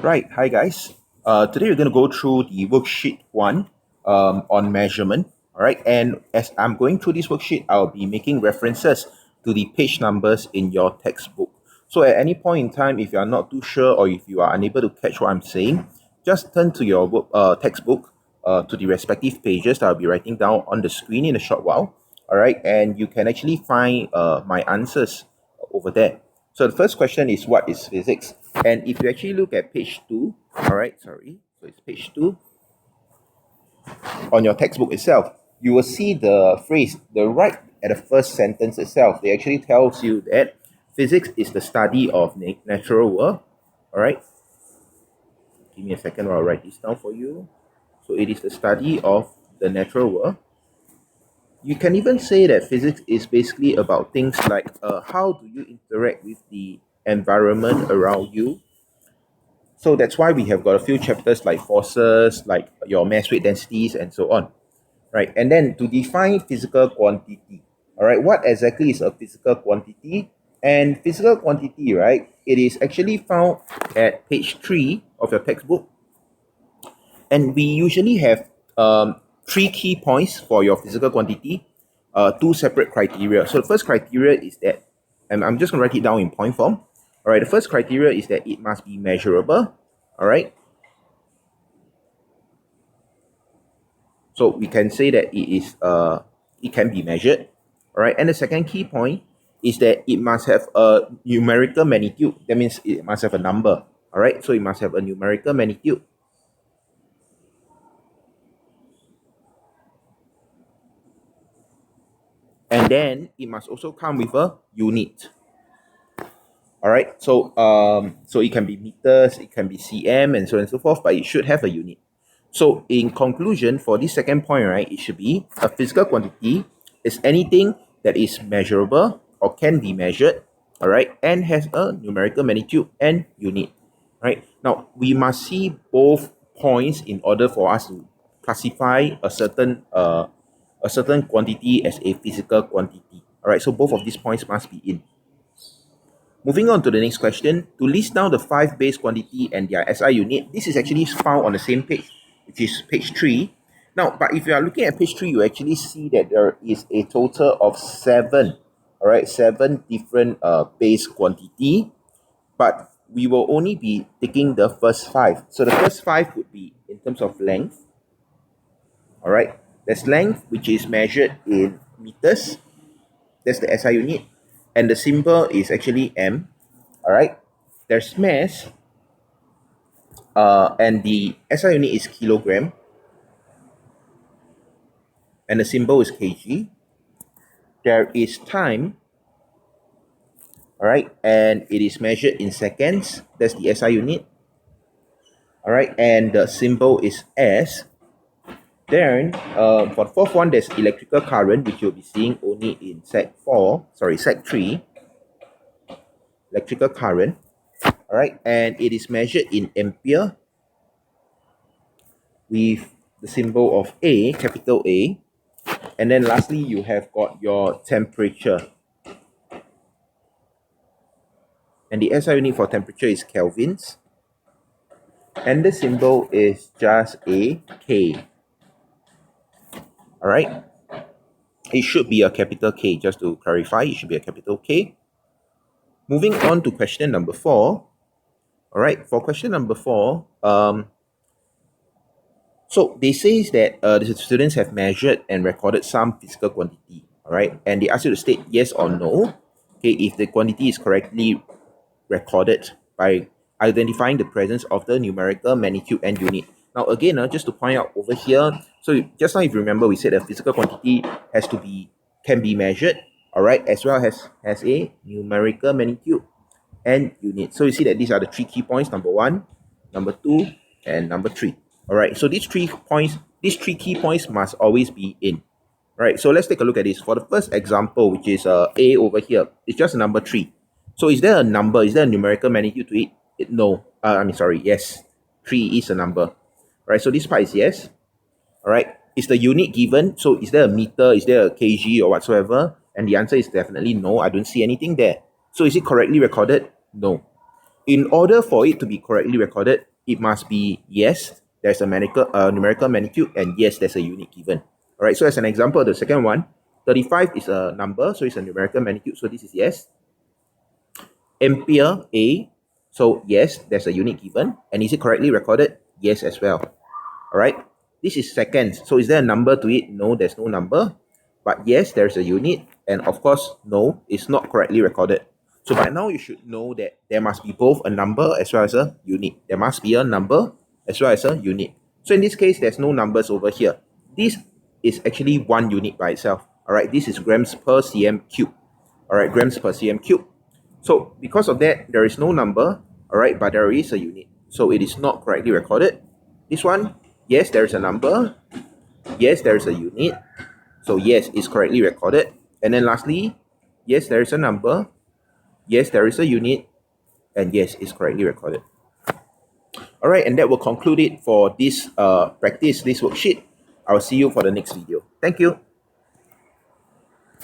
Right, hi guys. Today we're going to go through the worksheet 1 on measurement. All right, and as I'm going through this worksheet, I'll be making references to the page numbers in your textbook. So at any point in time, if you are not too sure or if you are unable to catch what I'm saying, just turn to your textbook to the respective pages that I'll be writing down on the screen in a short while. All right, and you can actually find my answers over there. So the first question is, what is physics? And if you actually look at page 2, all right, sorry, so it's page 2 on your textbook itself, you will see the phrase, the right at the first sentence itself, they actually tells you that physics is the study of natural world. All right, give me a second while I write this down for you. So it is the study of the natural world. You can even say that physics is basically about things like how do you interact with the environment around you. So that's why we have got a few chapters like forces, like your mass weight densities, and so on, right? And then to define physical quantity, all right, what exactly is a physical quantity? And physical quantity, right, it is actually found at page 3 of your textbook. And we usually have three key points for your physical quantity, two separate criteria. So the first criteria is that, and I'm just going to write it down in point form. All right, the first criteria is that it must be measurable. All right. So we can say that it can be measured. All right. And the second key point is that it must have a numerical magnitude. That means it must have a number. All right. So it must have a numerical magnitude. And then it must also come with a unit. All right. So it can be meters, it can be cm, and so on and so forth, but it should have a unit. So in conclusion, for this second point, right, it should be a physical quantity is anything that is measurable or can be measured, all right, and has a numerical magnitude and unit, right? Now we must see both points in order for us to classify a certain quantity as a physical quantity. All right, so both of these points must be in. Moving on to the next question, to list down the 5 base quantity and their SI unit, this is actually found on the same page, which is page 3. Now, but if you are looking at page 3, you actually see that there is a total of 7, all right, 7 different base quantity, but we will only be taking the first 5. So the first 5 would be in terms of length, all right, there's length, which is measured in meters, that's the SI unit, and the symbol is actually M. All right, there's mass, and the SI unit is kilogram, and the symbol is kg. There is time, all right, and it is measured in seconds. That's the SI unit. All right, and the symbol is S. Then for the fourth one, there's electrical current, which you'll be seeing only in Sec 3. Electrical current. All right, and it is measured in ampere with the symbol of A, capital A. And then lastly, you have got your temperature. And the SI unit for temperature is kelvins. And the symbol is just a K. All right. It should be a capital K, just to clarify, it should be a capital K. Moving on to question number 4. All right, for question number 4, so they say that the students have measured and recorded some physical quantity, all right? And they ask you to state yes or no, okay, if the quantity is correctly recorded by identifying the presence of the numerical magnitude and unit. Now again, just to point out over here, so just now if you remember, we said a physical quantity can be measured, all right, as well as has a numerical magnitude and unit. So you see that these are the 3 key points, number 1, number 2, and number 3. All right, so these 3 key points must always be in. All right, so let's take a look at this. For the first example, which is A over here, it's just number 3. So is there a number? Is there a numerical magnitude to it? No. Yes. 3 is a number. All right, so this part is yes. All right, is the unit given? So is there a meter? Is there a kg or whatsoever? And the answer is definitely no. I don't see anything there. So is it correctly recorded? No. In order for it to be correctly recorded, it must be yes, there's a numerical magnitude, and yes, there's a unit given. All right, so as an example, the second one, 35 is a number, so it's a numerical magnitude, so this is yes. Ampere A, so yes, there's a unit given. And is it correctly recorded? Yes as well. All right, this is seconds, so is there a number to it? No, there's no number. But yes, there's a unit, and of course, no, it's not correctly recorded. So by now, you should know that there must be both a number as well as a unit. There must be a number as well as a unit. So in this case, there's no numbers over here. This is actually one unit by itself. All right, this is grams per cm cube. All right, grams per cm cube. So because of that, there is no number, all right, but there is a unit. So it is not correctly recorded. This one, yes, there is a number. Yes, there is a unit. So yes, it's correctly recorded. And then lastly, yes, there is a number. Yes, there is a unit. And yes, it's correctly recorded. All right, and that will conclude it for this practice, this worksheet. I'll see you for the next video. Thank you.